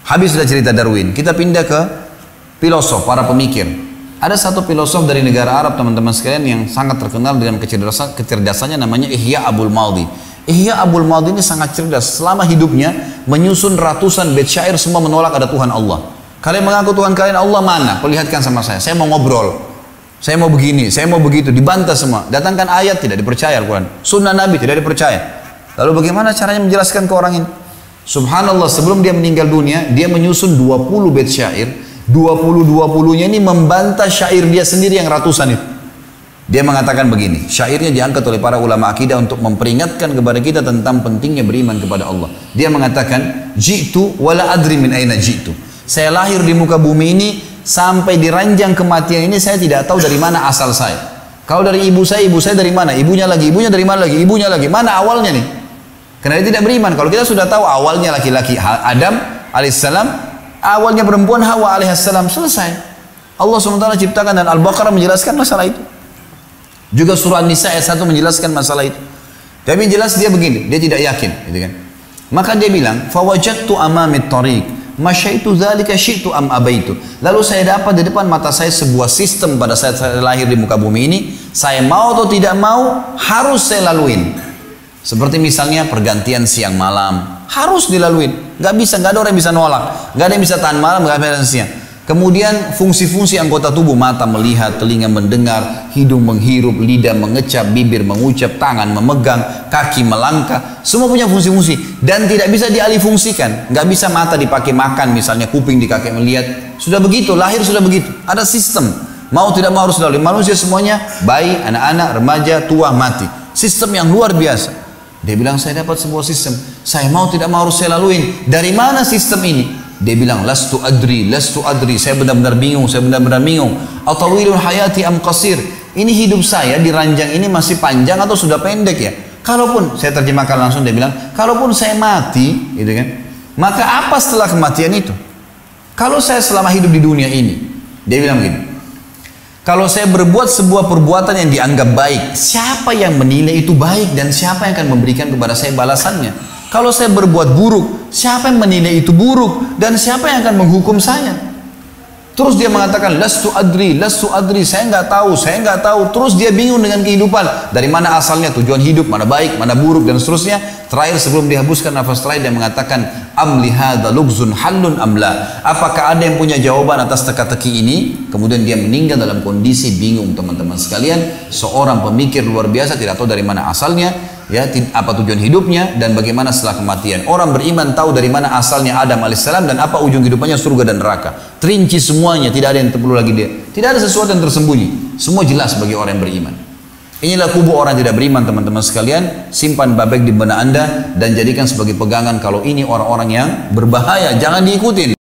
Habis sudah cerita Darwin, kita pindah ke filosof, para pemikir. Ada satu filosof dari negara Arab, teman-teman sekalian, yang sangat terkenal dengan kecerdasannya, namanya Ihya Abul Maldi. Ihya Abul Maldi ini sangat cerdas. Selama hidupnya menyusun ratusan bait syair, semua menolak ada Tuhan Allah. Kalian mengaku Tuhan kalian Allah mana? Perlihatkan sama saya mau ngobrol, saya mau begini, saya mau begitu. Dibantah semua. Datangkan ayat, tidak dipercaya Al-Quran. Sunnah Nabi, tidak dipercaya. Lalu bagaimana caranya menjelaskan ke orang ini? Subhanallah, sebelum dia meninggal dunia, dia menyusun 20 bait syair. 20-20-nya ini membantah syair dia sendiri yang ratusan itu. Dia mengatakan begini, syairnya diangkat oleh para ulama akidah untuk memperingatkan kepada kita tentang pentingnya beriman kepada Allah. Dia mengatakan, jitu wala adri min aina jitu. Saya lahir di muka bumi ini, sampai di ranjang kematian ini saya tidak tahu dari mana asal saya. Kalau dari ibu saya dari mana? Ibunya dari mana lagi? Ibunya lagi. Mana awalnya nih? Karena dia tidak beriman. Kalau kita sudah tahu awalnya laki-laki Adam alaihissalam, awalnya perempuan Hawa alaihissalam, selesai. Allah SWT ciptakan, dan Al-Baqarah menjelaskan masalah itu. Juga surah An-Nisa ayat 1 menjelaskan masalah itu. Tapi jelas dia begini, dia tidak yakin, gitu kan. Maka dia bilang, fawajadtu amamit tariq, masyaitu dzalika syi'tu am abaitu. Lalu saya dapat di depan mata saya sebuah sistem pada saat saya lahir di muka bumi ini, saya mau atau tidak mau harus saya laluin. Seperti misalnya pergantian siang malam, harus dilaluin. Gak bisa, gak ada orang yang bisa nolak. Gak ada yang bisa tahan malam, gak ada yang siang. Kemudian fungsi-fungsi anggota tubuh, mata melihat, telinga mendengar, hidung menghirup, lidah mengecap, bibir mengucap, tangan memegang, kaki melangkah. Semua punya fungsi-fungsi. Dan tidak bisa dialihfungsikan. Gak bisa mata dipakai makan, misalnya kuping dipakai melihat. Sudah begitu, lahir sudah begitu. Ada sistem. Mau tidak mau harus dilalui. Manusia semuanya, bayi, anak-anak, remaja, tua, mati. Sistem yang luar biasa. Dia bilang, saya dapat sebuah sistem. Saya mau tidak mau harus saya laluin. Dari mana sistem ini? Dia bilang, lastu adri. Saya benar-benar bingung, Atawilul hayati am qasir. Ini hidup saya di ranjang ini masih panjang atau sudah pendek ya? Kalaupun, saya terjemahkan langsung, dia bilang, kalaupun saya mati, gitu kan, maka apa setelah kematian itu? Kalau saya selama hidup di dunia ini, dia bilang begini, kalau saya berbuat sebuah perbuatan yang dianggap baik, siapa yang menilai itu baik dan siapa yang akan memberikan kepada saya balasannya? Kalau saya berbuat buruk, siapa yang menilai itu buruk dan siapa yang akan menghukum saya? Terus dia mengatakan, lastu adri, saya nggak tahu. Terus dia bingung dengan kehidupan. Dari mana asalnya, tujuan hidup, mana baik, mana buruk, dan seterusnya. Terakhir sebelum dihembuskan nafas terakhir, dia mengatakan, amli hadza lugzun hallun amla. Apakah ada yang punya jawaban atas teka-teki ini? Kemudian dia meninggal dalam kondisi bingung, teman-teman sekalian. Seorang pemikir luar biasa, tidak tahu dari mana asalnya, ya, apa tujuan hidupnya dan bagaimana setelah kematian. Orang beriman tahu dari mana asalnya Adam alaihissalam dan apa ujung hidupannya, surga dan neraka. Terinci semuanya, tidak ada yang perlu lagi dia. Tidak ada sesuatu yang tersembunyi. Semua jelas bagi orang yang beriman. Inilah kubu orang yang tidak beriman, teman-teman sekalian. Simpan babek di benak Anda dan jadikan sebagai pegangan kalau ini orang-orang yang berbahaya, jangan diikutin.